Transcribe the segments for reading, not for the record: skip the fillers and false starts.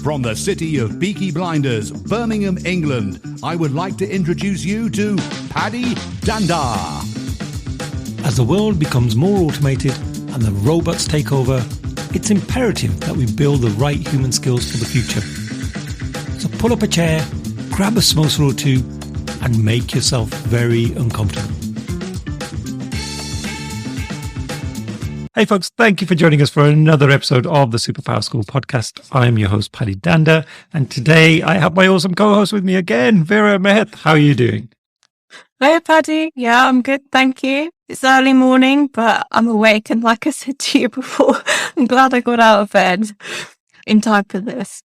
From the city of Peaky Blinders, Birmingham, England, I would like to introduce you to Paddy Danda. As the world becomes more automated and the robots take over, it's imperative that we build the right human skills for the future. So pull up a chair, grab a samosa or two, and make yourself very uncomfortable. Hey folks, thank you for joining us for another episode of the Superpower School podcast. I'm your host, Paddy Danda, and today I have my awesome co-host with me again, Vera Mehth. How are you doing? Hey Paddy, yeah, I'm good, thank you. It's early morning, but I'm awake, and like I said to you before, I'm glad I got out of bed in time for this.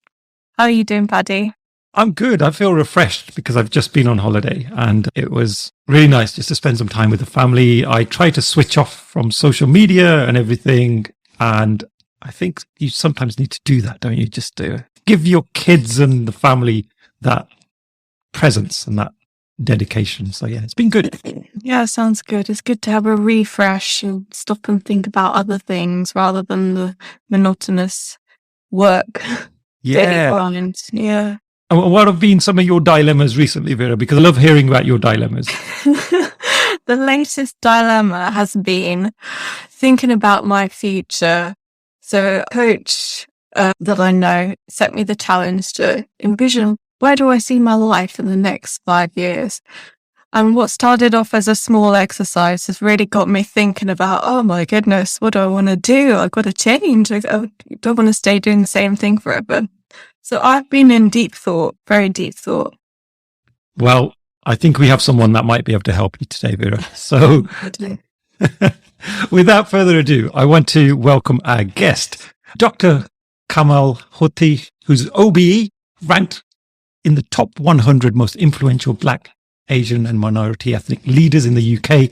How are you doing, Paddy? I'm good. I feel refreshed because I've just been on holiday and it was really nice just to spend some time with the family. I try to switch off from social media and everything. And I think you sometimes need to do that, don't you? Just to give your kids and the family that presence and that dedication. So yeah, it's been good. Yeah, sounds good. It's good to have a refresh and stop and think about other things rather than the monotonous work. Yeah. Yeah. And what have been some of your dilemmas recently, Vera? Because I love hearing about your dilemmas. The latest dilemma has been thinking about my future. So a coach that I know set me the challenge to envision, where do I see my life in the next 5 years? And what started off as a small exercise has really got me thinking about, oh my goodness, what do I want to do? I've got to change. I don't want to stay doing the same thing forever. So I've been in deep thought, very deep thought. Well, I think we have someone that might be able to help you today, Vera. So without further ado, I want to welcome our guest, Dr. Kamel Hothi, who's OBE ranked in the top 100 most influential Black, Asian and minority ethnic leaders in the UK.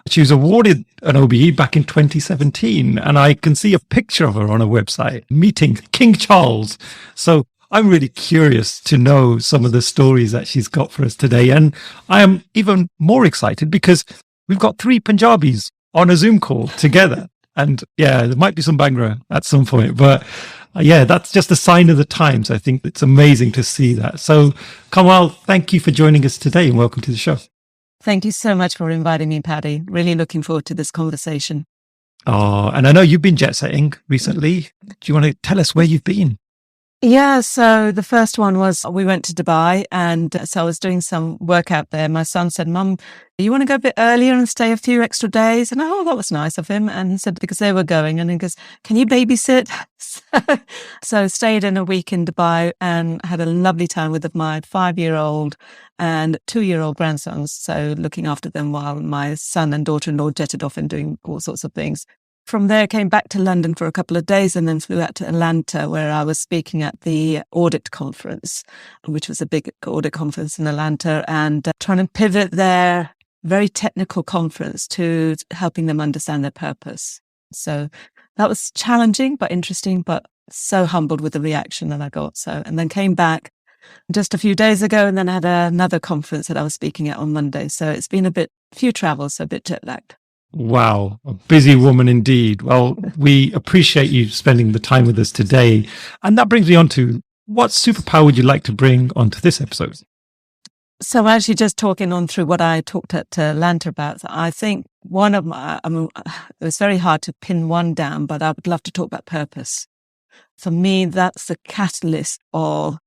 She was awarded an OBE back in 2017, and I can see a picture of her on her website meeting King Charles. So I'm really curious to know some of the stories that she's got for us today. And I am even more excited because we've got 3 Punjabis on a Zoom call together. And yeah, there might be some Bhangra at some point, but yeah, that's just a sign of the times. I think it's amazing to see that. So Kamel, thank you for joining us today and welcome to the show. Thank you so much for inviting me, Paddy. Really looking forward to this conversation. Oh, and I know you've been jet setting recently. Do you want to tell us where you've been? Yeah, so the first one was we went to Dubai, and so I was doing some work out there. My son said, Mum, you want to go a bit earlier and stay a few extra days? And that was nice of him. And he said, because they were going, and he goes, can you babysit? So stayed in a week in Dubai and had a lovely time with my 5-year-old and 2-year-old grandsons. So looking after them while my son and daughter-in-law jetted off and doing all sorts of things. From there, came back to London for a couple of days and then flew out to Atlanta, where I was speaking at the audit conference, which was a big audit conference in Atlanta, and trying to pivot their very technical conference to helping them understand their purpose. So that was challenging, but interesting, but so humbled with the reaction that I got. So, and then came back just a few days ago and then had another conference that I was speaking at on Monday. So it's been few travels, so a bit jet lagged. Wow, a busy woman indeed. Well, we appreciate you spending the time with us today. And that brings me on to, what superpower would you like to bring onto this episode? So actually just talking on through what I talked at Atlanta about, I think it was very hard to pin one down, but I would love to talk about purpose. For me, that's the catalyst of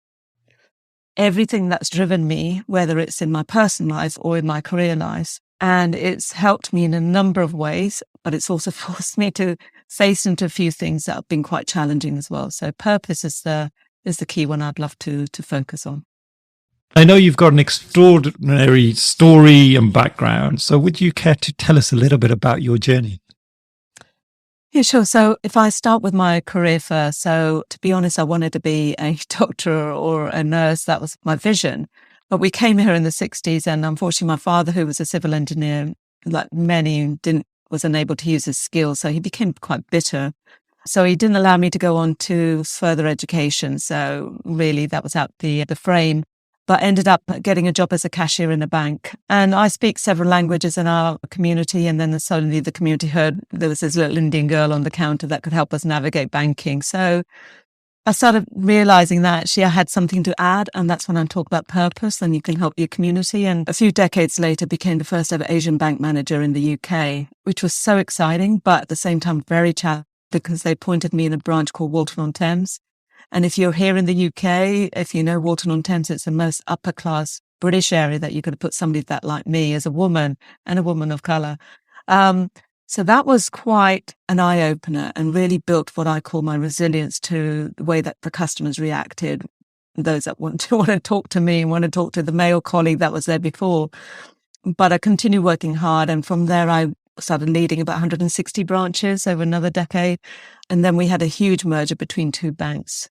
everything that's driven me, whether it's in my personal life or in my career life. And it's helped me in a number of ways, but it's also forced me to face into a few things that have been quite challenging as well. So purpose is the key one I'd love to focus on. I know you've got an extraordinary story and background. So would you care to tell us a little bit about your journey? Yeah, sure. So if I start with my career first, so to be honest, I wanted to be a doctor or a nurse. That was my vision. But we came here in the 60s, and unfortunately my father, who was a civil engineer, like many, wasn't able to use his skills. So he became quite bitter. So he didn't allow me to go on to further education. So really that was out the frame. But ended up getting a job as a cashier in a bank. And I speak several languages in our community. And then suddenly the community heard there was this little Indian girl on the counter that could help us navigate banking. So I started realizing that actually I had something to add, and that's when I talk about purpose and you can help your community. And a few decades later became the first ever Asian bank manager in the UK, which was so exciting, but at the same time very challenging because they appointed me in a branch called Walton-on-Thames. And if you're here in the UK, if you know Walton-on-Thames, it's the most upper class British area that you could put somebody that like me as a woman and a woman of colour. So that was quite an eye-opener and really built what I call my resilience to the way that the customers reacted, those that want to talk to me and want to talk to the male colleague that was there before. But I continued working hard, and from there I started leading about 160 branches over another decade. And then we had a huge merger between two banks.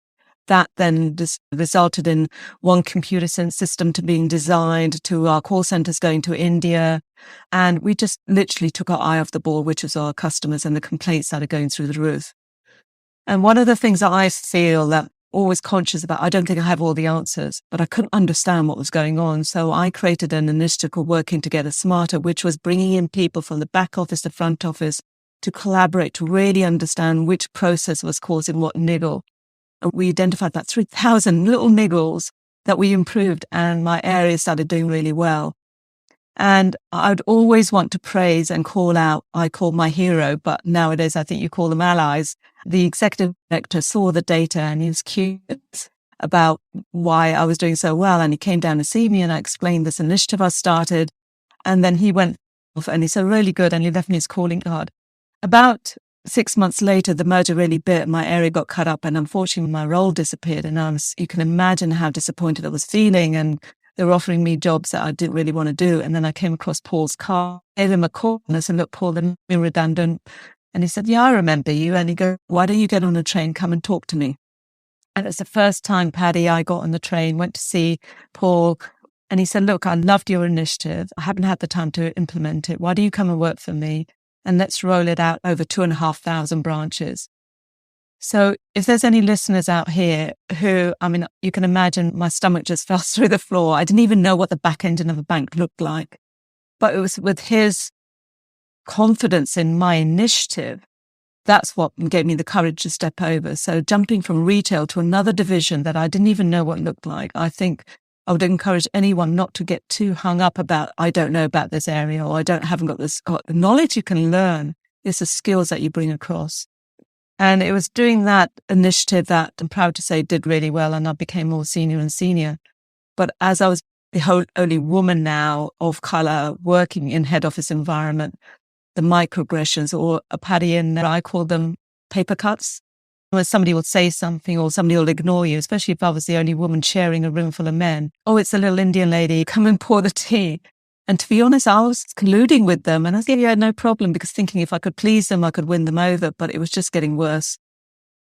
That then just resulted in one computer system to being designed, to our call centers going to India. And we just literally took our eye off the ball, which was our customers, and the complaints started going through the roof. And one of the things that I feel that I'm always conscious about, I don't think I have all the answers, but I couldn't understand what was going on. So I created an initiative called Working Together Smarter, which was bringing in people from the back office to front office to collaborate, to really understand which process was causing what niggle. And we identified about 3,000 little niggles that we improved, and my area started doing really well. And I'd always want to praise and call out, I call my hero, but nowadays I think you call them allies. The executive director saw the data and he was curious about why I was doing so well. And he came down to see me and I explained this initiative I started. And then he went off and he said, really good. And he left me his calling card. About 6 months later, the merger really bit. My area got cut up and unfortunately my role disappeared. And you can imagine how disappointed I was feeling. And they were offering me jobs that I didn't really want to do. And then I came across Paul's car, gave him a call and I said, look, Paul, they're redundant. And he said, yeah, I remember you. And he goes, why don't you get on a train? Come and talk to me. And it's the first time, Paddy, I got on the train, went to see Paul. And he said, look, I loved your initiative. I haven't had the time to implement it. Why do you come and work for me? And let's roll it out over 2,500 branches. So if there's any listeners out here who, I mean, you can imagine my stomach just fell through the floor. I didn't even know what the back end of a bank looked like. But it was with his confidence in my initiative, that's what gave me the courage to step over. So jumping from retail to another division that I didn't even know what it looked like, I think I would encourage anyone not to get too hung up about, I don't know about this area, or haven't got this. The knowledge you can learn is the skills that you bring across. And it was doing that initiative that I'm proud to say did really well, and I became more senior and senior. But as I was the only woman now of colour working in head office environment, the microaggressions, or a Paddy in, I call them paper cuts. When somebody will say something or somebody will ignore you, especially if I was the only woman sharing a room full of men. Oh, it's a little Indian lady, come and pour the tea. And to be honest, I was colluding with them and I said, yeah, no problem, because thinking if I could please them, I could win them over, but it was just getting worse.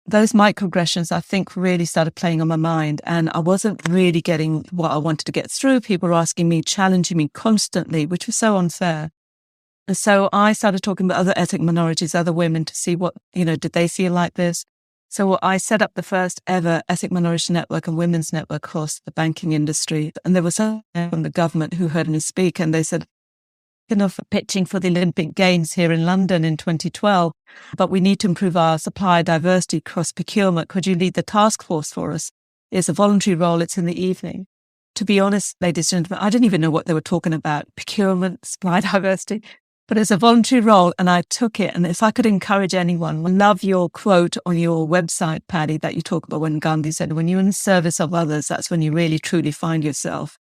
Those microaggressions, I think, really started playing on my mind, and I wasn't really getting what I wanted to get through. People were asking me, challenging me constantly, which was so unfair. And so I started talking about other ethnic minorities, other women, to see what, did they feel like this? So I set up the first ever ethnic minority network and women's network across the banking industry. And there was someone from the government who heard me speak, and they said, enough pitching for the Olympic Games here in London in 2012, but we need to improve our supply diversity across procurement. Could you lead the task force for us? It's a voluntary role. It's in the evening. To be honest, ladies and gentlemen, I didn't even know what they were talking about, procurement, supply diversity. But it's a voluntary role, and I took it. And if I could encourage anyone, I love your quote on your website, Paddy, that you talk about when Gandhi said, when you're in the service of others, that's when you really truly find yourself.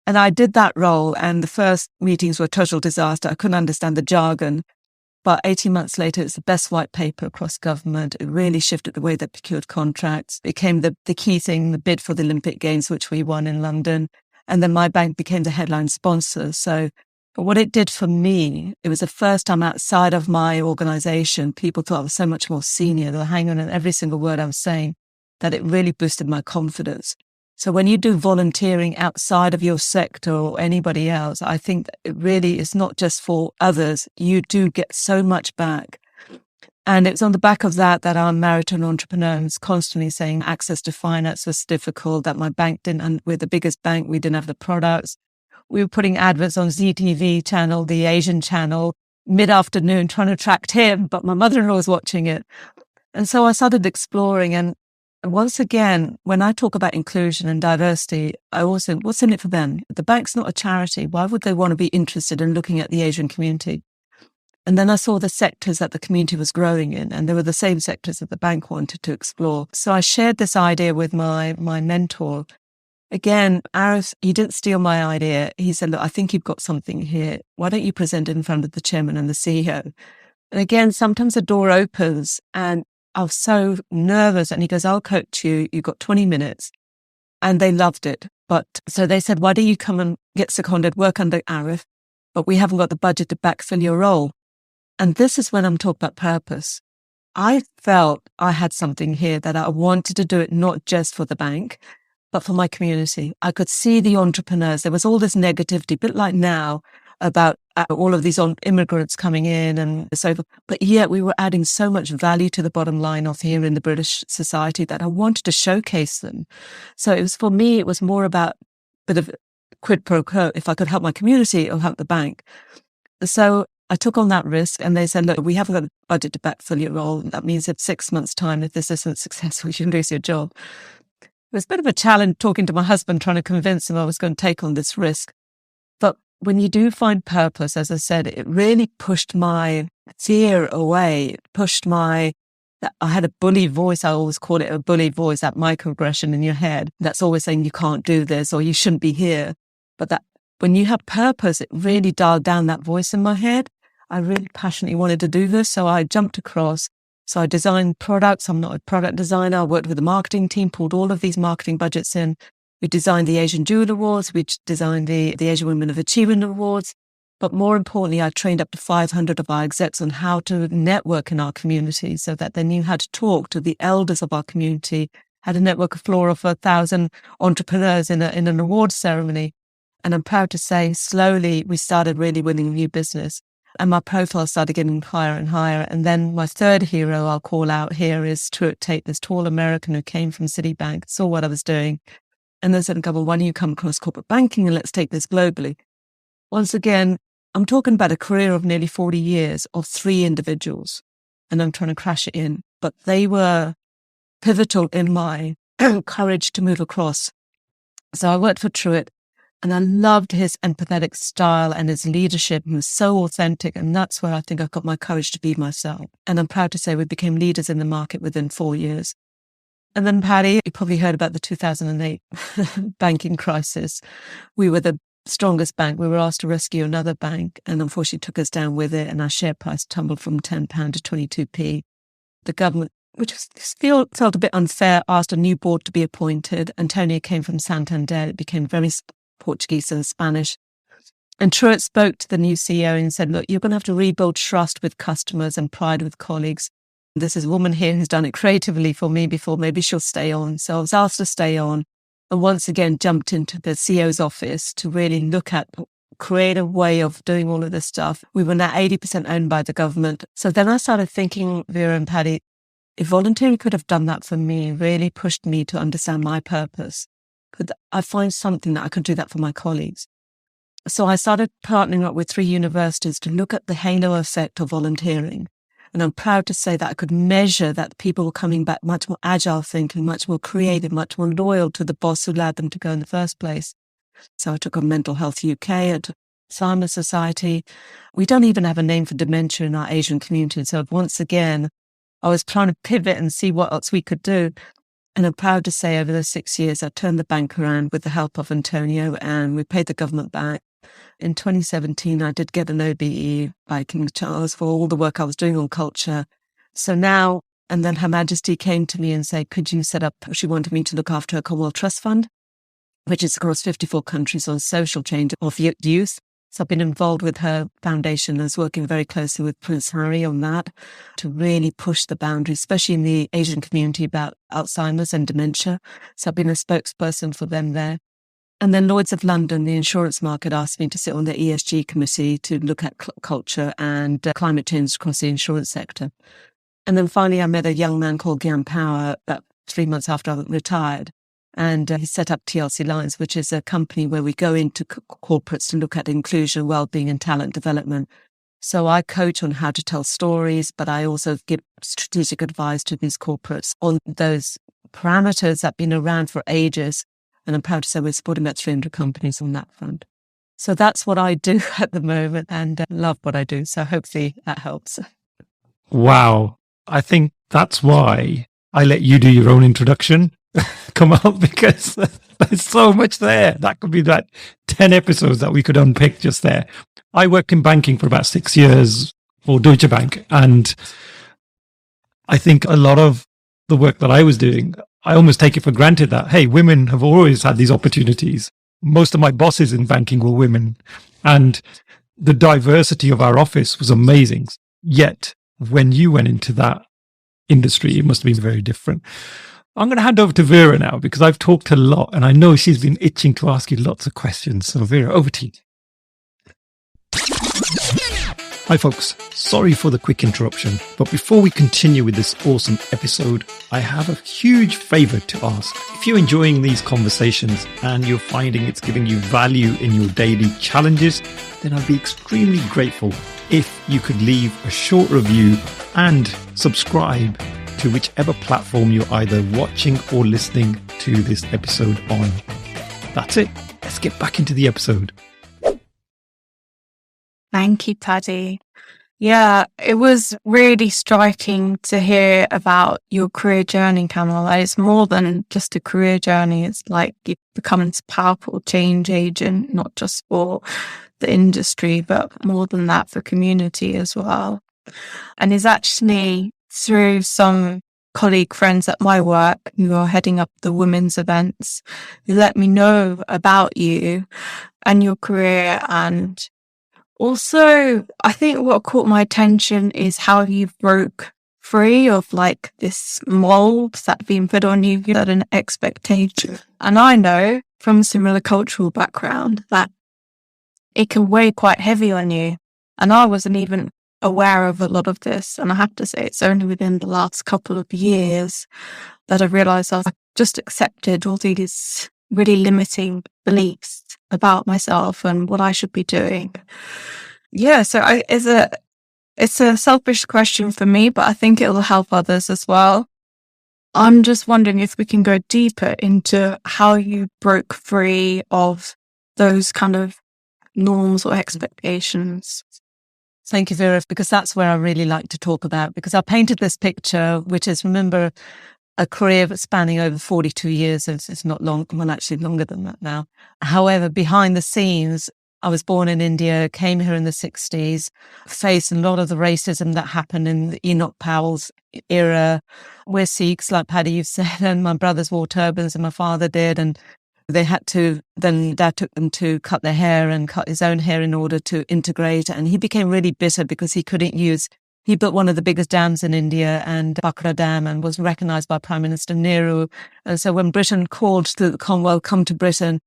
And I did that role, and the first meetings were a total disaster. I couldn't understand the jargon. But 18 months later, it's the best white paper across government. It really shifted the way they procured contracts. It became the key thing, the bid for the Olympic Games, which we won in London. And then my bank became the headline sponsor. But what it did for me, it was the first time outside of my organization, people thought I was so much more senior. They were hanging on every single word I was saying, that it really boosted my confidence. So when you do volunteering outside of your sector or anybody else, I think that it really is not just for others. You do get so much back. And it was on the back of that I'm married to an entrepreneur who's constantly saying access to finance was difficult, that my bank didn't, and we're the biggest bank, we didn't have the products. We were putting adverts on ZTV channel, the Asian channel, mid-afternoon, trying to attract him, but my mother-in-law was watching it. And so I started exploring, and And once again, when I talk about inclusion and diversity, I also, what's in it for them? The bank's not a charity. Why would they want to be interested in looking at the Asian community? And then I saw the sectors that the community was growing in, and they were the same sectors that the bank wanted to explore. So I shared this idea with my mentor. Again, Arif, he didn't steal my idea. He said, look, I think you've got something here. Why don't you present it in front of the chairman and the CEO? And again, sometimes a door opens and I was so nervous. And he goes, I'll coach you. You've got 20 minutes. And they loved it. But so they said, why don't you come and get seconded, work under Arif? But we haven't got the budget to backfill your role. And this is when I'm talking about purpose. I felt I had something here that I wanted to do it not just for the bank, but for my community. I could see the entrepreneurs. There was all this negativity, a bit like now, about all of these immigrants coming in and so forth. But yet we were adding so much value to the bottom line of here in the British society that I wanted to showcase them. So it was, for me, it was more about a bit of quid pro quo. If I could help my community, it'll help the bank. So I took on that risk and they said, look, we haven't got the budget to backfill your role. That means in 6 months' time, if this isn't successful, you lose your job. It was a bit of a challenge talking to my husband, trying to convince him I was going to take on this risk. But when you do find purpose, as I said, it really pushed my fear away. It pushed I had a bully voice. I always call it a bully voice, that microaggression in your head. That's always saying you can't do this or you shouldn't be here. But that when you have purpose, it really dialed down that voice in my head. I really passionately wanted to do this. So I jumped across. So I designed products. I'm not a product designer. I worked with the marketing team, pulled all of these marketing budgets in. We designed the Asian Jewel Awards. We designed the Asian Women of Achievement Awards. But more importantly, I trained up to 500 of our execs on how to network in our community so that they knew how to talk to the elders of our community, had a network floor of 1,000 entrepreneurs in an award ceremony. And I'm proud to say, slowly, we started really winning new business. And my profile started getting higher and higher. And then my third hero I'll call out here is Truett Tate, this tall American who came from Citibank, saw what I was doing. And they said, well, why don't you come across corporate banking and let's take this globally? Once again, I'm talking about a career of nearly 40 years of 3 individuals. And I'm trying to crash it in. But they were pivotal in my courage to move across. So I worked for Truett. And I loved his empathetic style and his leadership. He was so authentic. And that's where I think I got my courage to be myself. And I'm proud to say we became leaders in the market within 4 years. And then Paddy, you probably heard about the 2008 banking crisis. We were the strongest bank. We were asked to rescue another bank and unfortunately took us down with it. And our share price tumbled from £10 to 22p. The government, which felt a bit unfair, asked a new board to be appointed. Antonio came from Santander. It became very Portuguese and Spanish. And Truett spoke to the new CEO and said, look, you're going to have to rebuild trust with customers and pride with colleagues. This is a woman here who's done it creatively for me before. Maybe she'll stay on. So I was asked to stay on and once again jumped into the CEO's office to really look at a creative way of doing all of this stuff. We were now 80% owned by the government. So then I started thinking, Vera and Paddy, if volunteering could have done that for me, really pushed me to understand my purpose. Could I find something that I could do that for my colleagues? So I started partnering up with 3 universities to look at the halo effect of volunteering. And I'm proud to say that I could measure that people were coming back much more agile thinking, much more creative, much more loyal to the boss who allowed them to go in the first place. So I took on Mental Health UK, I took Alzheimer Society. We don't even have a name for dementia in our Asian community. So once again, I was trying to pivot and see what else we could do. And I'm proud to say over the 6 years, I turned the bank around with the help of Antonio and we paid the government back. In 2017, I did get an OBE by King Charles for all the work I was doing on culture. So now, and then Her Majesty came to me and said, could you set up, she wanted me to look after a Commonwealth Trust Fund, which is across 54 countries on social change of youth. So I've been involved with her foundation and is working very closely with Prince Harry on that to really push the boundaries, especially in the Asian community about Alzheimer's and dementia. So I've been a spokesperson for them there. And then Lloyds of London, the insurance market, asked me to sit on the ESG committee to look at culture and climate change across the insurance sector. And then finally, I met a young man called Gyan Power about 3 months after I retired. And he set up TLC Lions, which is a company where we go into corporates to look at inclusion, well-being and talent development. So I coach on how to tell stories, but I also give strategic advice to these corporates on those parameters that have been around for ages. And I'm proud to say we're supporting about 300 companies on that front. So that's what I do at the moment and love what I do. So hopefully that helps. Wow. I think that's why I let you do your own introduction, Kamel, because there's so much there. That could be that 10 episodes that we could unpick just there. I worked in banking for about 6 years for Deutsche Bank. And I think a lot of the work that I was doing, I almost take it for granted that, hey, women have always had these opportunities. Most of my bosses in banking were women, and the diversity of our office was amazing. Yet, when you went into that industry, it must have been very different. I'm going to hand over to Vera now because I've talked a lot and I know she's been itching to ask you lots of questions. So Vera, over to you. Hi folks, sorry for the quick interruption, but before we continue with this awesome episode, I have a huge favor to ask. If you're enjoying these conversations and you're finding it's giving you value in your daily challenges, then I'd be extremely grateful if you could leave a short review and subscribe to whichever platform you're either watching or listening to this episode on. That's it. Let's get back into the episode. Thank you, Paddy. Yeah, it was really striking to hear about your career journey, Kamel. It's more than just a career journey. It's like you've become this powerful change agent, not just for the industry, but more than that for community as well. And it's actually through some colleague friends at my work who are heading up the women's events who let me know about you and your career. And also, I think what caught my attention is how you broke free of like this mold that been put on you, that an expectation. And I know from a similar cultural background that it can weigh quite heavy on you. And I wasn't even aware of a lot of this. And I have to say, it's only within the last couple of years that I realized I've just accepted all these really limiting beliefs about myself and what I should be doing. Yeah, so it's a selfish question for me, but I think it'll help others as well. I'm just wondering if we can go deeper into how you broke free of those kind of norms or expectations. Thank you, Vera, because that's where I really like to talk about, because I painted this picture, which is, remember, a career spanning over 42 years. It's not long, well, actually longer than that now. However, behind the scenes, I was born in India, came here in the 60s, faced a lot of the racism that happened in the Enoch Powell's era. We're Sikhs, like Paddy, you've said, and my brothers wore turbans and my father did. And they had to, then Dad took them to cut their hair and cut his own hair in order to integrate. And he became really bitter because he couldn't use, he built one of the biggest dams in India, and Bakra Dam, and was recognized by Prime Minister Nehru. And so when Britain called to the Commonwealth, come to Britain,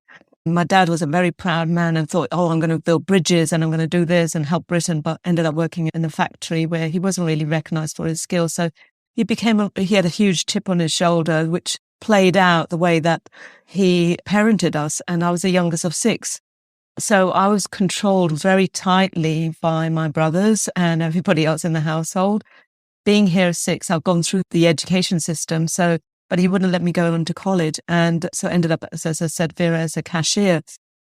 my dad was a very proud man and thought, oh, I'm going to build bridges and I'm going to do this and help Britain, but ended up working in a factory where he wasn't really recognized for his skills. So he had a huge chip on his shoulder, which played out the way that he parented us. And I was the youngest of 6. So I was controlled very tightly by my brothers and everybody else in the household. Being here at 6, I've gone through the education system. But he wouldn't let me go into college. And so ended up, as I said, Vera, as a cashier.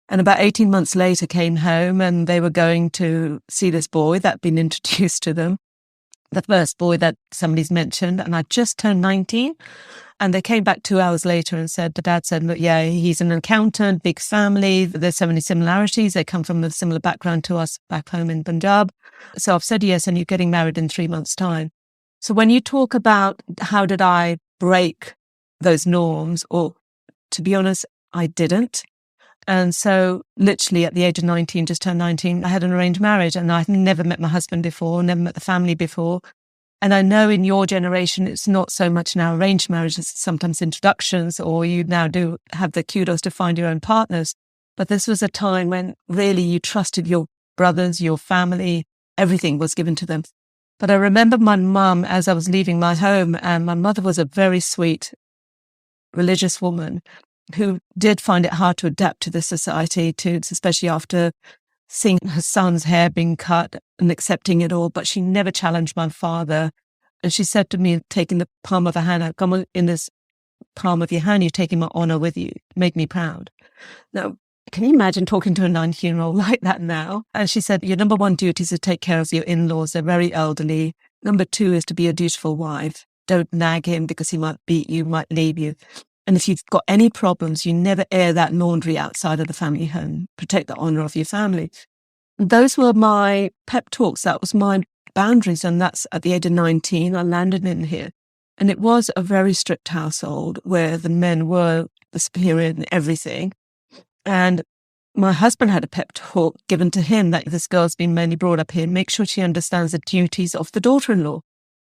And about 18 months later came home and they were going to see this boy that'd been introduced to them. The first boy that somebody's mentioned. And I just turned 19. And they came back 2 hours later and said, the dad said, look, yeah, he's an accountant, big family. There's so many similarities. They come from a similar background to us back home in Punjab. So I've said yes, and you're getting married in 3 months' time. So when you talk about how did I break those norms, or to be honest, I didn't. And so literally at the age of 19, just turned 19, I had an arranged marriage and I'd never met my husband before, never met the family before. And I know in your generation, it's not so much now arranged marriages, sometimes introductions, or you now do have the kudos to find your own partners. But this was a time when really you trusted your brothers, your family, everything was given to them. But I remember my mum as I was leaving my home, and my mother was a very sweet religious woman who did find it hard to adapt to the society, especially after seeing her son's hair being cut and accepting it all, but she never challenged my father. And she said to me, taking the palm of her hand out, come on, in this palm of your hand. You're taking my honor with you. Made me proud. Now, can you imagine talking to a 19-year-old like that now? And she said, your number one duty is to take care of your in-laws. They're very elderly. Number two is to be a dutiful wife. Don't nag him because he might beat you, might leave you. And if you've got any problems, you never air that laundry outside of the family home. Protect the honor of your family. Those were my pep talks. That was my boundaries. And that's at the age of 19, I landed in here. And it was a very strict household where the men were the superior in everything. And my husband had a pep talk given to him that this girl's been mainly brought up here. Make sure she understands the duties of the daughter-in-law,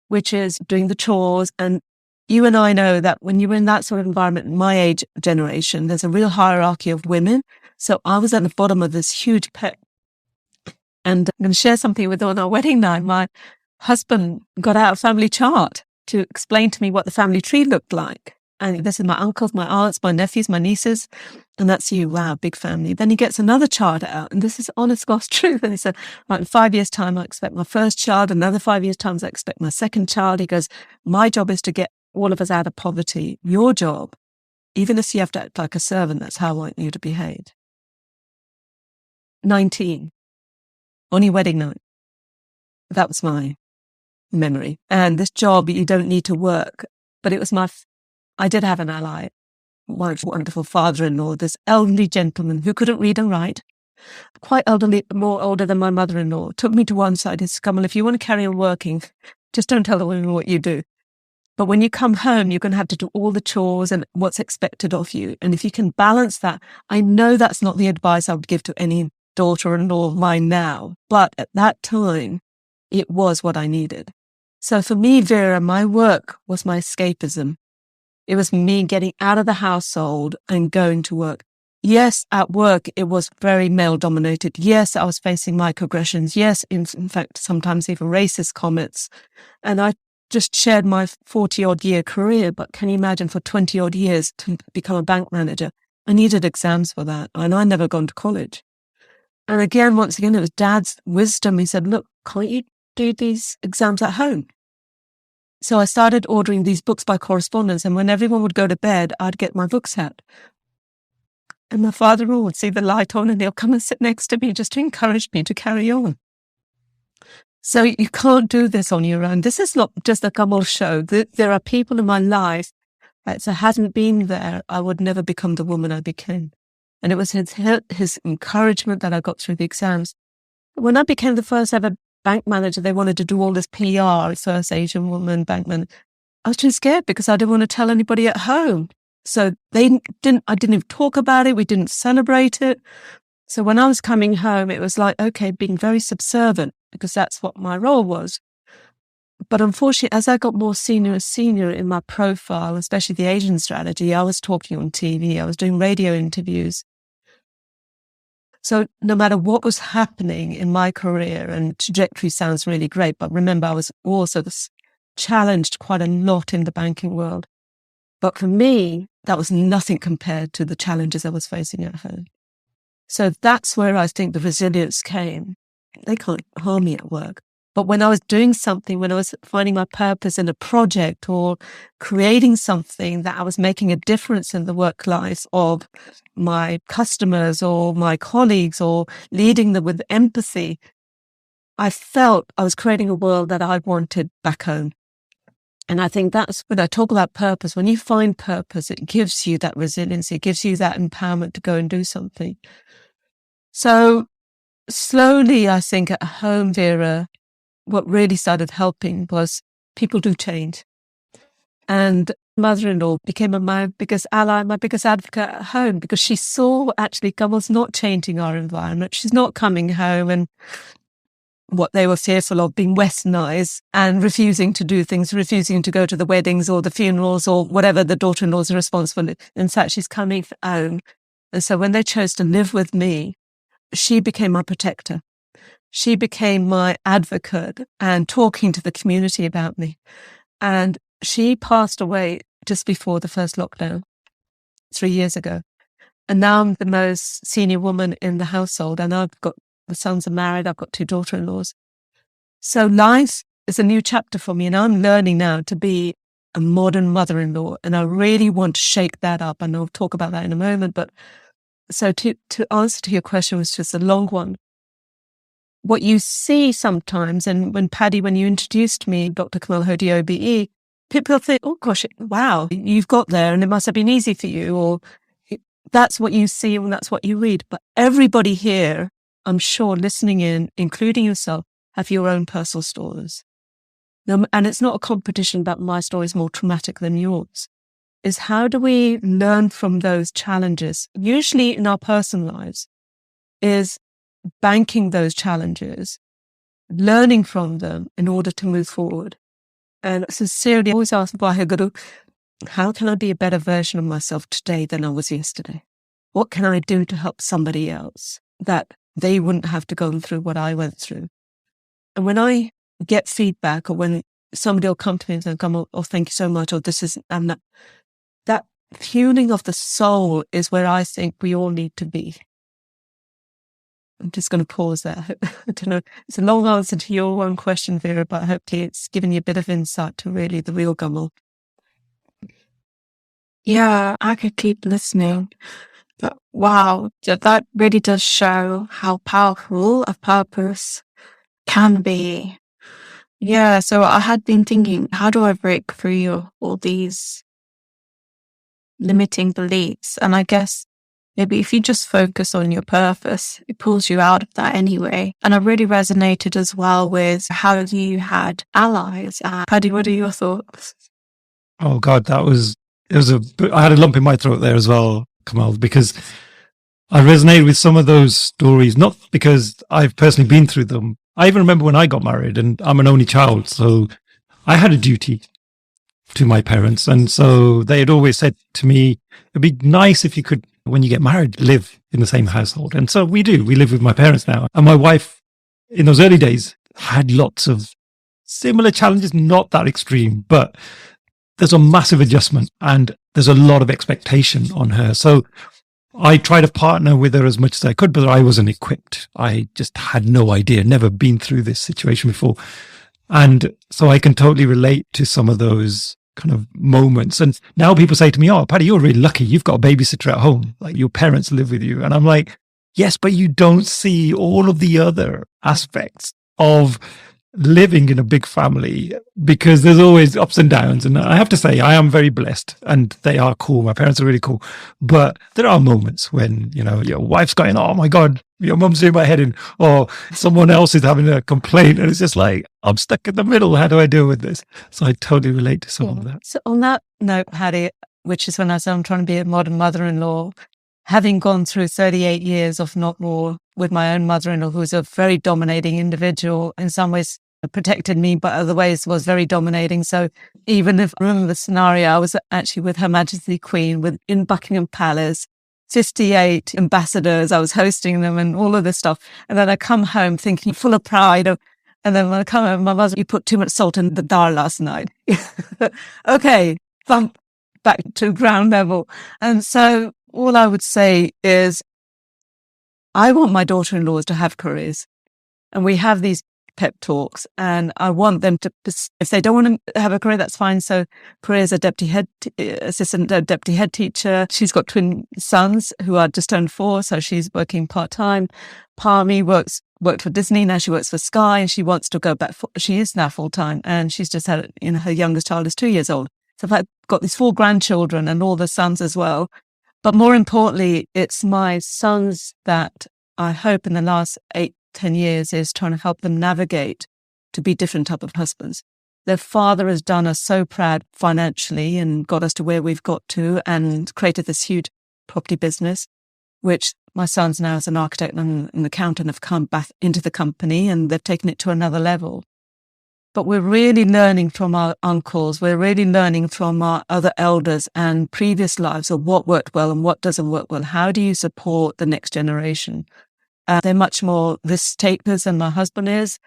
which is doing the chores. And you and I know that when you're in that sort of environment, in my age generation, there's a real hierarchy of women. So I was at the bottom of this huge pep. And I'm going to share something with you. On our wedding night, my husband got out a family chart to explain to me what the family tree looked like. And this is my uncles, my aunts, my nephews, my nieces. And that's you. Wow, big family. Then he gets another chart out. And this is honest God's truth. And he said, right, in 5 years' time, I expect my first child. Another 5 years' time, I expect my second child. He goes, my job is to get all of us out of poverty. Your job, even if you have to act like a servant, that's how I want you to behave. 19. On your wedding night. That was my memory. And this job, you don't need to work. But it was I did have an ally, my wonderful father-in-law, this elderly gentleman who couldn't read and write, quite elderly, more older than my mother-in-law, took me to one side. He said, Kamel, if you want to carry on working, just don't tell the women what you do. But when you come home, you're going to have to do all the chores and what's expected of you. And if you can balance that, I know that's not the advice I would give to any daughter-in-law of mine now. But at that time, it was what I needed. So for me, Vera, my work was my escapism. It was me getting out of the household and going to work. Yes, at work, it was very male-dominated. Yes, I was facing microaggressions. Yes, in fact, sometimes even racist comments. And I just shared my 40-odd year career, but can you imagine for 20-odd years to become a bank manager? I needed exams for that, and I'd never gone to college. And again, once again, it was Dad's wisdom. He said, look, can't you do these exams at home? So I started ordering these books by correspondence, and when everyone would go to bed, I'd get my books out. And my father-in-law would see the light on and he'll come and sit next to me just to encourage me to carry on. So you can't do this on your own. This is not just a Kamel show. There are people in my life that if I hadn't been there, I would never become the woman I became. And it was his encouragement that I got through the exams. When I became the first ever bank manager, they wanted to do all this PR, first Asian woman bank manager. I was too scared because I didn't want to tell anybody at home. So I didn't even talk about it. We didn't celebrate it. So when I was coming home, it was like, okay, being very subservient because that's what my role was. But unfortunately, as I got more senior and senior in my profile, especially the Asian strategy, I was talking on TV, I was doing radio interviews. So no matter what was happening in my career, and trajectory sounds really great, but remember, I was also challenged quite a lot in the banking world. But for me, that was nothing compared to the challenges I was facing at home. So that's where I think the resilience came. They can't harm me at work. But when I was doing something, when I was finding my purpose in a project or creating something that I was making a difference in the work life of my customers or my colleagues or leading them with empathy, I felt I was creating a world that I wanted back home. And I think that's when I talk about purpose. When you find purpose, it gives you that resilience. It gives you that empowerment to go and do something. So slowly, I think at home, Vera, what really started helping was people do change. And mother-in-law became my biggest ally, my biggest advocate at home because she saw actually Kamel's not changing our environment. She's not coming home and what they were fearful of being westernized and refusing to do things, refusing to go to the weddings or the funerals or whatever the daughter-in-laws are responsible for. In fact, she's coming home. And so when they chose to live with me, she became my protector. She became my advocate and talking to the community about me. And she passed away just before the first lockdown, 3 years ago. And now I'm the most senior woman in the household. And I've got, the sons are married. I've got 2 daughter-in-laws. So life is a new chapter for me. And I'm learning now to be a modern mother-in-law. And I really want to shake that up. And I'll talk about that in a moment. But so to answer to your question, was just a long one. What you see sometimes, and when you introduced me, Dr. Kamel Hothi OBE, people think, oh gosh, wow, you've got there and it must have been easy for you, or that's what you see and that's what you read. But everybody here, I'm sure, listening in, including yourself, have your own personal stories. And it's not a competition about my story is more traumatic than yours. Is how do we learn from those challenges, usually in our personal lives, is banking those challenges, learning from them in order to move forward. And sincerely, I always ask Vaheguru, how can I be a better version of myself today than I was yesterday? What can I do to help somebody else that they wouldn't have to go through what I went through? And when I get feedback, or when somebody will come to me and say, oh, thank you so much, or this is, I'm not, that fueling of the soul is where I think we all need to be. I'm just going to pause there. I don't know. It's a long answer to your one question, Vera, but hopefully it's given you a bit of insight to really the real Kamel. Yeah, I could keep listening. But wow, that really does show how powerful a purpose can be. Yeah, so I had been thinking, how do I break free of all these limiting beliefs? And I guess maybe if you just focus on your purpose, it pulls you out of that anyway. And I really resonated as well with how you had allies. Paddy, what are your thoughts? Oh God, I had a lump in my throat there as well, Kamel, because I resonated with some of those stories, not because I've personally been through them. I even remember when I got married, and I'm an only child, so I had a duty to my parents. And so they had always said to me, it'd be nice if you could, when you get married, live in the same household. And so we do. We live with my parents now. And my wife, in those early days, had lots of similar challenges, not that extreme, but there's a massive adjustment and there's a lot of expectation on her. So I tried to partner with her as much as I could, but I wasn't equipped. I just had no idea, never been through this situation before. And so I can totally relate to some of those kind of moments. And now people say to me, oh, Paddy, you're really lucky. You've got a babysitter at home. Like, your parents live with you. And I'm like, yes, but you don't see all of the other aspects of living in a big family, because there's always ups and downs. And I have to say, I am very blessed and they are cool. My parents are really cool. But there are moments when, your wife's going, oh my God, your mum's doing my head in, or someone else is having a complaint. And it's just like, I'm stuck in the middle. How do I deal with this? So I totally relate to some of that. So on that note, Paddy, which is when I said I'm trying to be a modern mother-in-law, having gone through 38 years of not more with my own mother-in-law, who's a very dominating individual, in some ways protected me, but other ways was very dominating. So even if I remember the scenario, I was actually with Her Majesty Queen in Buckingham Palace, 58 ambassadors, I was hosting them and all of this stuff. And then I come home thinking full of pride and then when I come home, my mother, you put too much salt in the dal last night. Okay, bump back to ground level. And so all I would say is, I want my daughter-in-laws to have careers. And we have these pep talks, and I want them to, if they don't want to have a career, that's fine. So Priya's a assistant deputy head teacher. She's got twin sons who are just turned 4, so she's working part-time. Parmi worked for Disney, now she works for Sky, and she wants to go back. She is now full-time, and she's just had, her youngest child is 2 years old. So I've got these 4 grandchildren and all the sons as well. But more importantly, it's my sons that I hope in the last 8-10 years is trying to help them navigate to be different type of husbands. Their father has done us so proud financially and got us to where we've got to, and created this huge property business, which my sons now as an architect and an accountant have come back into the company and they've taken it to another level. But we're really learning from our uncles. We're really learning from our other elders and previous lives of what worked well and what doesn't work well. How do you support the next generation? They're much more risk takers than my husband is.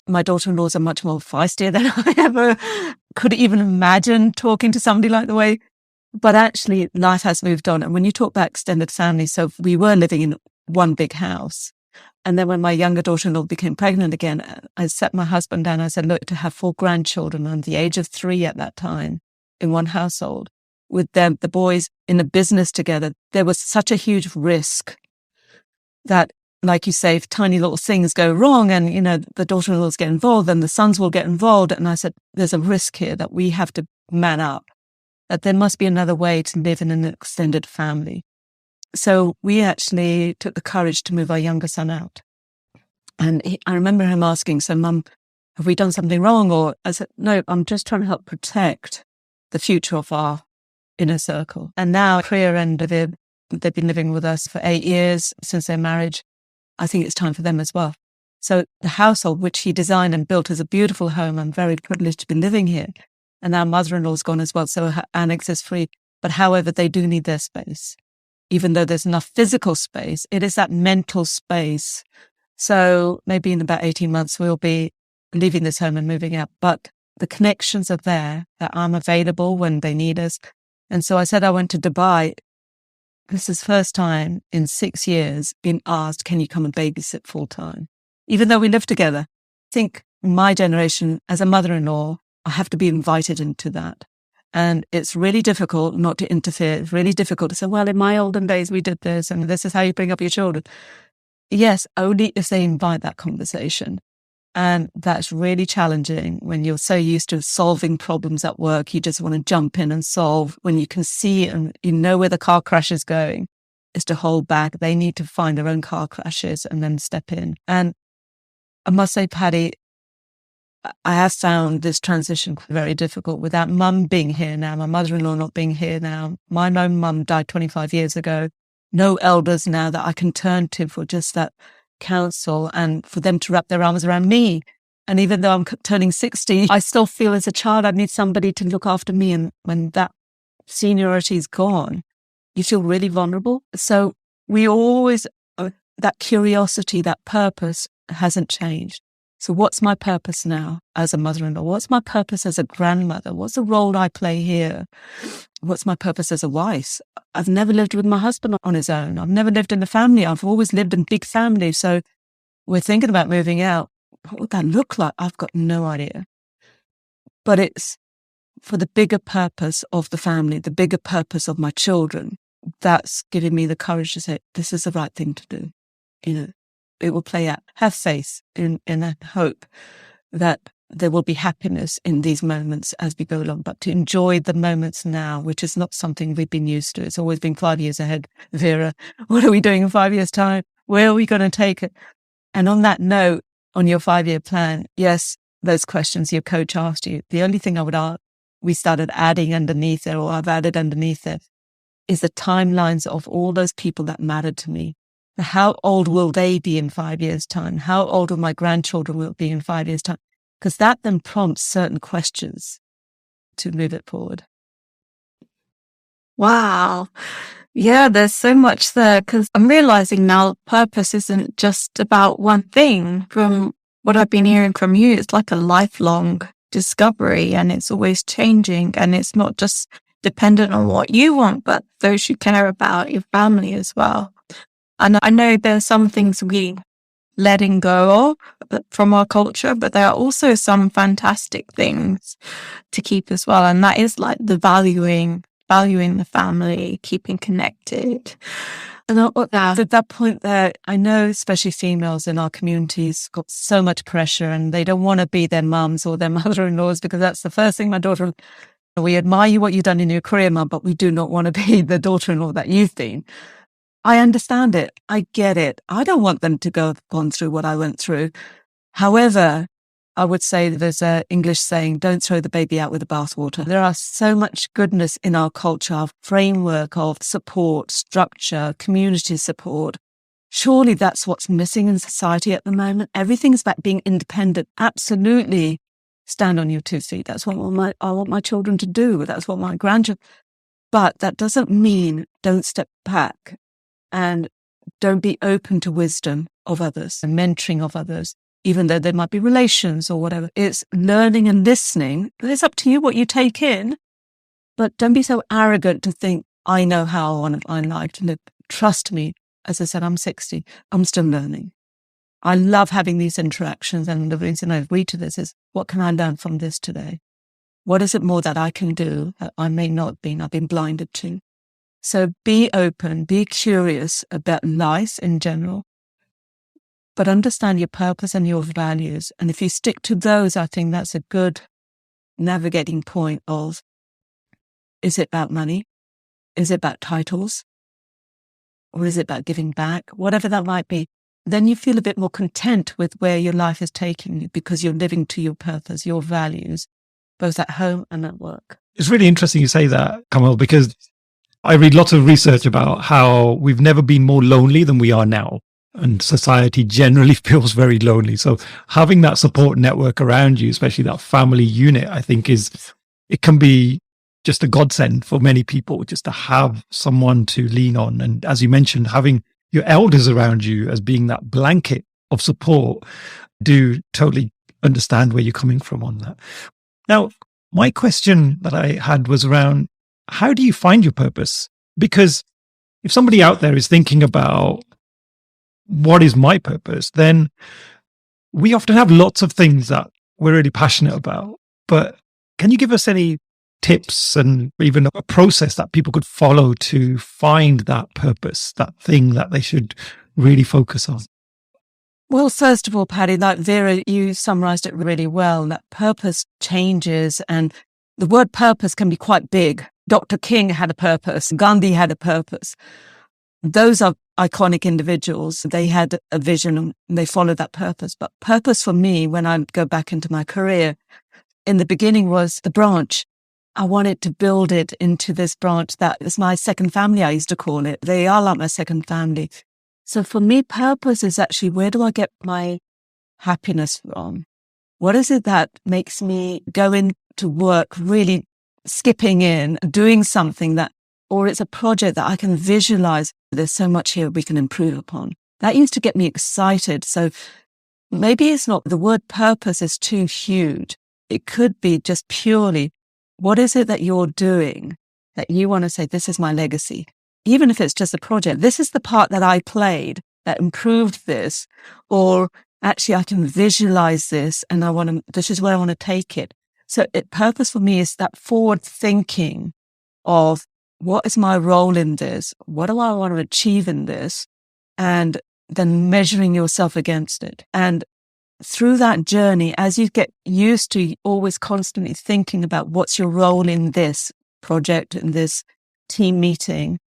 My daughter-in-laws are much more feistier than I ever could even imagine talking to somebody like the way. But actually, life has moved on. And when you talk about extended family, so we were living in one big house. And then when my younger daughter-in-law became pregnant again, I sat my husband down. I said, look, to have 4 grandchildren under the age of 3 at that time in one household with them, the boys in a business together. There was such a huge risk that, like you say, if tiny little things go wrong and, the daughter-in-laws get involved, then the sons will get involved. And I said, there's a risk here that we have to man up, that there must be another way to live in an extended family. So we actually took the courage to move our younger son out. And I remember him asking, so Mum, have we done something wrong? Or I said, no, I'm just trying to help protect the future of our inner circle. And now Priya and David, they've been living with us for 8 years since their marriage. I think it's time for them as well. So the household, which he designed and built as a beautiful home, I'm very privileged to be living here. And our mother-in-law's gone as well, so her annex is free. But however, they do need their space. Even though there's enough physical space, it is that mental space. So maybe in about 18 months, we'll be leaving this home and moving out. But the connections are there, that I'm available when they need us. And so I said I went to Dubai. This is the first time in 6 years being asked, can you come and babysit full time? Even though we live together. I think my generation, as a mother-in-law, I have to be invited into that. And it's really difficult not to interfere. It's really difficult to say, well, in my olden days, we did this, and this is how you bring up your children. Yes, only if they invite that conversation. And that's really challenging when you're so used to solving problems at work. You just want to jump in and solve when you can see and you know where the car crash is going. Is to hold back. They need to find their own car crashes and then step in. And I must say, Paddy, I have found this transition very difficult without Mum being here now, my mother-in-law not being here now. My own mum died 25 years ago. No elders now that I can turn to for just that counsel and for them to wrap their arms around me. And even though I'm turning 60, I still feel as a child I need somebody to look after me. And when that seniority is gone, you feel really vulnerable. So we always, that curiosity, that purpose hasn't changed. So what's my purpose now as a mother-in-law? What's my purpose as a grandmother? What's the role I play here? What's my purpose as a wife? I've never lived with my husband on his own. I've never lived in a family. I've always lived in big families. So we're thinking about moving out. What would that look like? I've got no idea. But it's for the bigger purpose of the family, the bigger purpose of my children. That's giving me the courage to say, this is the right thing to do. It will play out. Have faith in that hope that there will be happiness in these moments as we go along, but to enjoy the moments now, which is not something we've been used to. It's always been 5 years ahead. Vera, what are we doing in 5 years' time? Where are we going to take it? And on that note, on your 5-year plan, yes, those questions your coach asked you, the only thing I would add, we started adding underneath there, or I've added underneath there, is the timelines of all those people that mattered to me. How old will they be in 5 years' time? How old will my grandchildren will be in 5 years' time? Because that then prompts certain questions to move it forward. Wow. Yeah, there's so much there because I'm realizing now purpose isn't just about one thing. From what I've been hearing from you, it's like a lifelong discovery and it's always changing and it's not just dependent on what you want, but those you care about, your family as well. And I know there's some things we letting go of from our culture, but there are also some fantastic things to keep as well. And that is like the valuing the family, keeping connected. And at that point there, I know especially females in our communities got so much pressure and they don't want to be their mums or their mother-in-laws because that's the first thing we admire you, what you've done in your career, Mum, but we do not want to be the daughter-in-law that you've been. I understand it. I get it. I don't want them to gone through what I went through. However, I would say there's an English saying, don't throw the baby out with the bathwater. There are so much goodness in our culture, our framework of support, structure, community support. Surely that's what's missing in society at the moment. Everything's about being independent. Absolutely. Stand on your 2 feet. That's what I want my children to do. That's what my grandchildren. But that doesn't mean don't step back. And don't be open to wisdom of others and mentoring of others, even though there might be relations or whatever. It's learning and listening. It's up to you what you take in, but don't be so arrogant to think, I know how I want my life to live. Trust me. As I said, I'm 60. I'm still learning. I love having these interactions. And the reason I agree to this is, what can I learn from this today? What is it more that I can do that I may not I've been blinded to? So be open, be curious about life in general, but understand your purpose and your values. And if you stick to those, I think that's a good navigating point of, is it about money? Is it about titles? Or is it about giving back? Whatever that might be. Then you feel a bit more content with where your life is taking you because you're living to your purpose, your values, both at home and at work. It's really interesting you say that, Kamel, because I read lots of research about how we've never been more lonely than we are now. And society generally feels very lonely. So having that support network around you, especially that family unit, I think it can be just a godsend for many people just to have someone to lean on. And as you mentioned, having your elders around you as being that blanket of support, do totally understand where you're coming from on that. Now, my question that I had was around, how do you find your purpose? Because if somebody out there is thinking about what is my purpose, then we often have lots of things that we're really passionate about. But can you give us any tips and even a process that people could follow to find that purpose, that thing that they should really focus on? Well, first of all, Paddy, like Vera, you summarized it really well, that purpose changes, and the word purpose can be quite big. Dr. King had a purpose. Gandhi had a purpose. Those are iconic individuals. They had a vision and they followed that purpose. But purpose for me, when I go back into my career, in the beginning was the branch. I wanted to build it into this branch that is my second family, I used to call it. They are like my second family. So for me, purpose is actually, where do I get my happiness from? What is it that makes me go into work really skipping in, doing something that, or it's a project that I can visualize. There's so much here we can improve upon. That used to get me excited. So maybe it's not, the word purpose is too huge. It could be just purely, what is it that you're doing that you want to say, this is my legacy? Even if it's just a project, this is the part that I played that improved this, or actually I can visualize this and this is where I want to take it. So purpose for me is that forward thinking of, what is my role in this? What do I want to achieve in this? And then measuring yourself against it. And through that journey, as you get used to always constantly thinking about what's your role in this project, in this team meeting,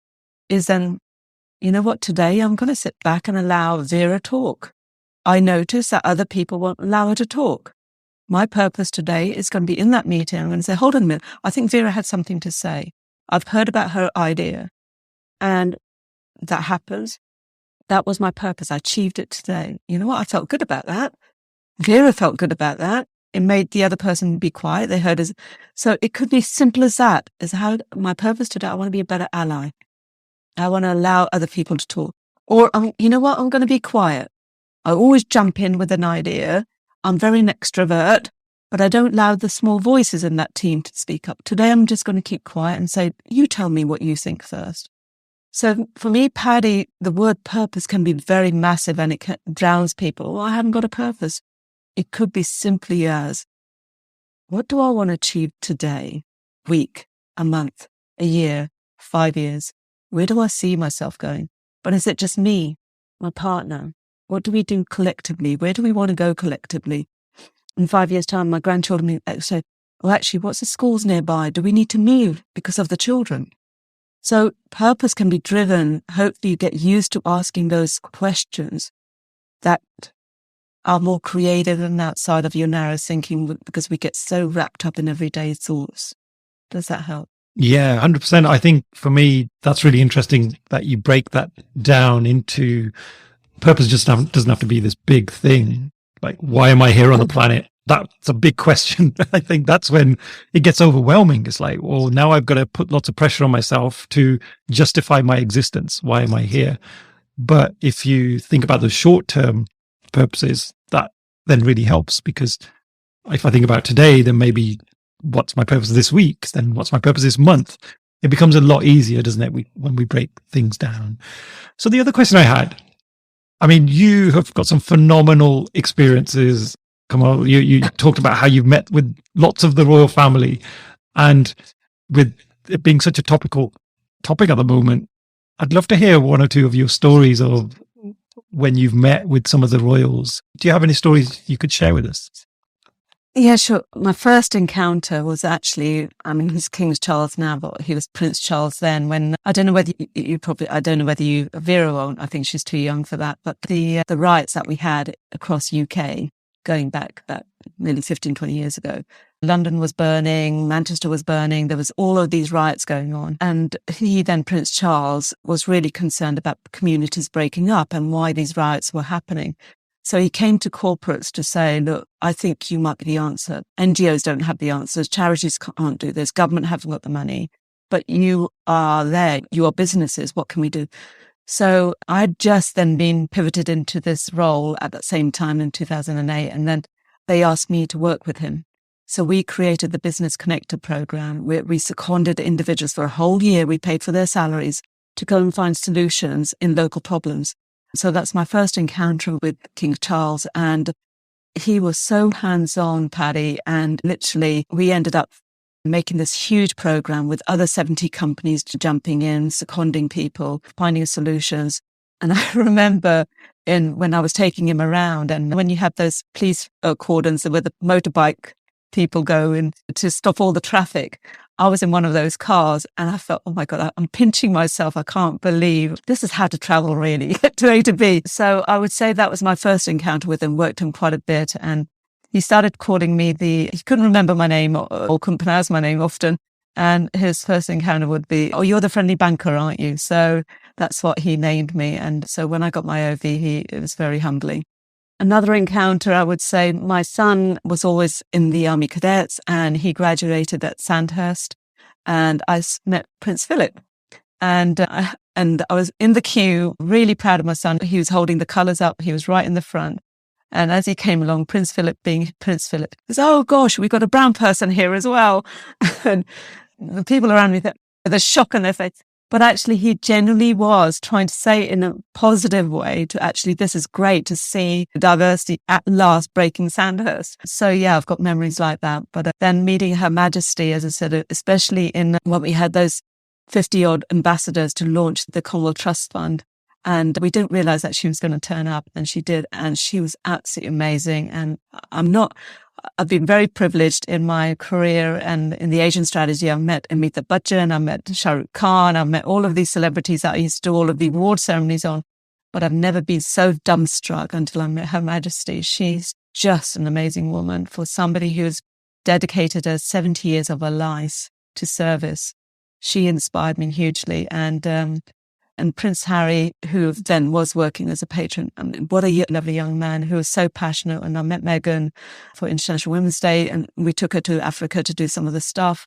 is then, you know what, today I'm going to sit back and allow Vera talk. I notice that other people won't allow her to talk. My purpose today is going to be in that meeting. I'm going to say, hold on a minute. I think Vera had something to say. I've heard about her idea, and that happens. That was my purpose. I achieved it today. You know what? I felt good about that. Vera felt good about that. It made the other person be quiet. They heard us. So it could be simple as that, as how my purpose today, I want to be a better ally. I want to allow other people to talk. Or, you know what? I'm going to be quiet. I always jump in with an idea. I'm very an extrovert, but I don't allow the small voices in that team to speak up. Today, I'm just going to keep quiet and say, you tell me what you think first. So for me, Paddy, the word purpose can be very massive and it drowns people. Well, I haven't got a purpose. It could be simply as, what do I want to achieve today, week, a month, a year, 5 years? Where do I see myself going? But is it just me, my partner? What do we do collectively? Where do we want to go collectively? In 5 years' time, my grandchildren may say, well, actually, what's the schools nearby? Do we need to move because of the children? So purpose can be driven. Hopefully you get used to asking those questions that are more creative and outside of your narrow thinking, because we get so wrapped up in everyday thoughts. Does that help? Yeah, 100%. I think for me, that's really interesting that you break that down into purpose. Just doesn't have to be this big thing. Like, why am I here on the planet? That's a big question. I think that's when it gets overwhelming. It's like, well, now I've got to put lots of pressure on myself to justify my existence. Why am I here? But if you think about the short-term purposes, that then really helps, because if I think about today, then maybe what's my purpose this week? Then what's my purpose this month? It becomes a lot easier, doesn't it, when we break things down? So the other question I had, I mean, you have got some phenomenal experiences Kamel, you talked about how you've met with lots of the royal family, and with it being such a topical topic at the moment, I'd love to hear one or two of your stories of when you've met with some of the royals. Do you have any stories you could share with us? Yeah, sure. My first encounter was actually, he's King Charles now, but he was Prince Charles then. When I don't know whether Vera won't. I think she's too young for that. But the riots that we had across UK, going back that nearly 15, 20 years ago, London was burning, Manchester was burning. There was all of these riots going on, and he then, Prince Charles, was really concerned about communities breaking up and why these riots were happening. So he came to corporates to say, look, I think you might be the answer. NGOs don't have the answers. Charities can't do this. Government haven't got the money. But you are there. You are businesses. What can we do? So I'd just then been pivoted into this role at that same time in 2008. And then they asked me to work with him. So we created the Business Connector program, where we seconded individuals for a whole year. We paid for their salaries to go and find solutions in local problems. So that's my first encounter with King Charles. And he was so hands-on, Paddy. And literally, we ended up making this huge program with other 70 companies jumping in, seconding people, finding solutions. And I remember when I was taking him around, and when you have those police cordons where the motorbike people go in to stop all the traffic, I was in one of those cars and I felt, oh my God, I'm pinching myself. I can't believe this is how to travel really to A to B. So I would say that was my first encounter with him, worked him quite a bit. And he started calling me he couldn't remember my name or couldn't pronounce my name often. And his first encounter would be, oh, you're the friendly banker, aren't you? So that's what he named me. And so when I got my OV, it was very humbling. Another encounter, I would say, my son was always in the Army Cadets and he graduated at Sandhurst, and I met Prince Philip, and I was in the queue, really proud of my son. He was holding the colours up. He was right in the front. And as he came along, Prince Philip being Prince Philip, he goes, oh gosh, we've got a brown person here as well. And the people around me, the shock on their face. But actually, he genuinely was trying to say in a positive way to actually, this is great to see diversity at last breaking Sandhurst. So yeah, I've got memories like that. But then meeting Her Majesty, as I said, especially when we had those 50 odd ambassadors to launch the Commonwealth Trust Fund. And we didn't realize that she was going to turn up, and she did. And she was absolutely amazing. And I've been very privileged in my career and in the Asian strategy. I've met Amitabh Bachchan, I've met Shah Rukh Khan, I've met all of these celebrities that I used to do all of the award ceremonies on, but I've never been so dumbstruck until I met Her Majesty. She's just an amazing woman for somebody who's dedicated her 70 years of her life to service. She inspired me hugely. And Prince Harry, who then was working as a patron, what a lovely young man who was so passionate. And I met Meghan for International Women's Day, and we took her to Africa to do some of the stuff.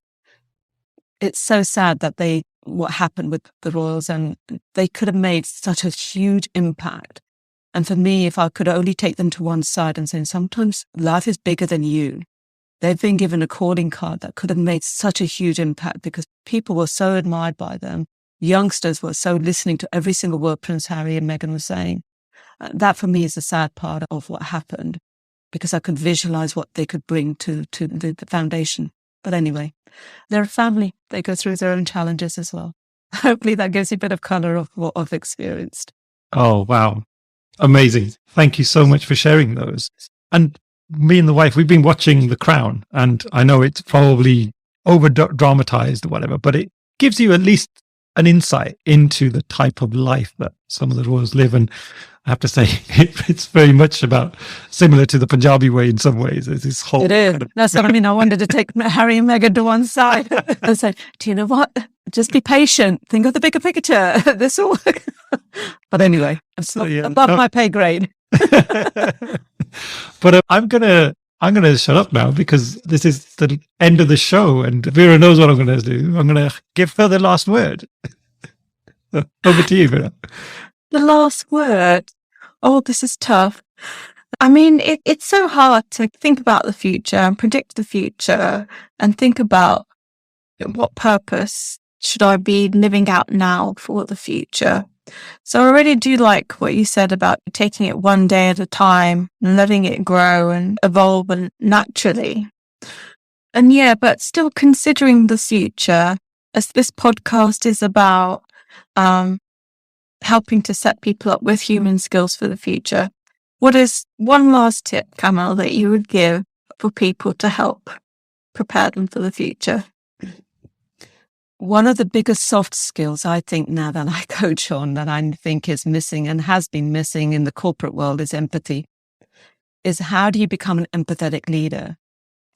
It's so sad that what happened with the royals, and they could have made such a huge impact. And for me, if I could only take them to one side and say, sometimes life is bigger than you. They've been given a calling card that could have made such a huge impact because people were so admired by them. Youngsters were so listening to every single word Prince Harry and Meghan were saying. That for me is the sad part of what happened, because I could visualize what they could bring to the foundation. But anyway, they're a family. They go through their own challenges as well. Hopefully that gives you a bit of color of what I've experienced. Oh, wow. Amazing. Thank you so much for sharing those. And me and the wife, we've been watching The Crown, and I know it's probably over dramatized or whatever, but it gives you at least an insight into the type of life that some of the royals live. And I have to say, it's very much similar to the Punjabi way in some ways. It's this whole. It is. That's what I mean. I wanted to take Harry and Meghan to one side and say, do you know what? Just be patient. Think of the bigger picture. This will work. But anyway, it's above my pay grade. But I'm gonna shut up now because this is the end of the show, and Vera knows what I'm gonna do. I'm gonna give her the last word. Over to you, Vera. The last word. Oh, this is tough. I mean, it's so hard to think about the future and predict the future and think about what purpose should I be living out now for the future. So I really do like what you said about taking it one day at a time and letting it grow and evolve and naturally. And yeah, but still considering the future, as this podcast is about helping to set people up with human skills for the future. What is one last tip, Kamel, that you would give for people to help prepare them for the future? One of the biggest soft skills I think now that I coach on that I think is missing and has been missing in the corporate world is empathy. Is how do you become an empathetic leader?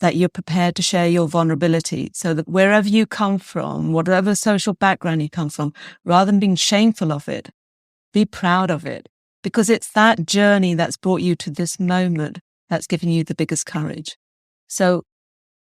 That you're prepared to share your vulnerability so that wherever you come from, whatever social background you come from, rather than being shameful of it, be proud of it. Because it's that journey that's brought you to this moment that's given you the biggest courage. So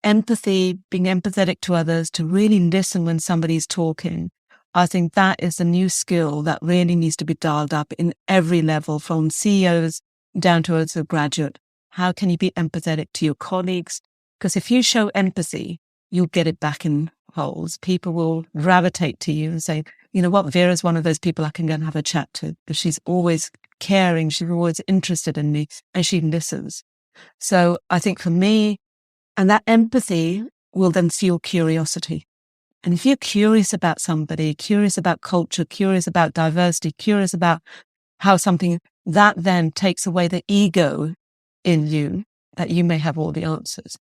empathy, being empathetic to others, to really listen when somebody's talking, I think that is a new skill that really needs to be dialed up in every level, from CEOs down to as a graduate. How can you be empathetic to your colleagues? Because if you show empathy, you'll get it back in holes. People will gravitate to you and say, you know what, Vera's one of those people I can go and have a chat to, because she's always caring, she's always interested in me, and she listens. So I think for me, and that empathy will then fuel curiosity. And if you're curious about somebody, curious about culture, curious about diversity, curious about how something, that then takes away the ego in you, that you may have all the answers,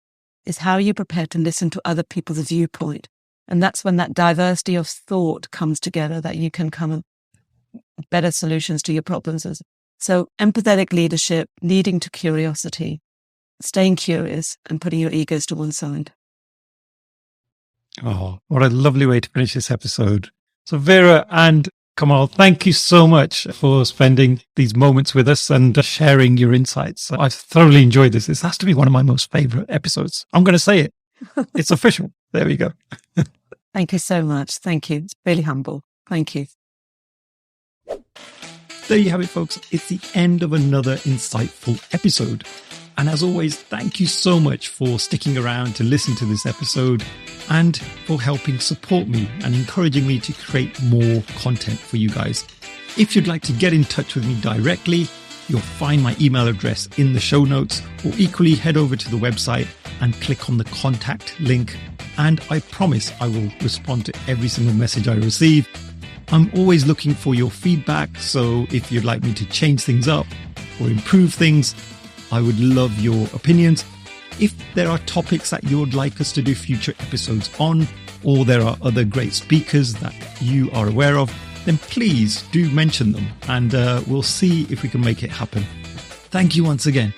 is how you're prepared to listen to other people's viewpoint. And that's when that diversity of thought comes together, that you can come with better solutions to your problems. So empathetic leadership, leading to curiosity, staying curious and putting your egos to one side. Oh, what a lovely way to finish this episode. So Vera and Kamel, thank you so much for spending these moments with us and sharing your insights. I've thoroughly enjoyed this. This has to be one of my most favorite episodes. I'm going to say it. It's official. There we go. Thank you so much. Thank you. It's really humble. Thank you. There you have it, folks. It's the end of another insightful episode. And as always, thank you so much for sticking around to listen to this episode and for helping support me and encouraging me to create more content for you guys. If you'd like to get in touch with me directly, you'll find my email address in the show notes, or equally head over to the website and click on the contact link. And I promise I will respond to every single message I receive. I'm always looking for your feedback. So if you'd like me to change things up or improve things, I would love your opinions. If there are topics that you would like us to do future episodes on, or there are other great speakers that you are aware of, then please do mention them and we'll see if we can make it happen. Thank you once again.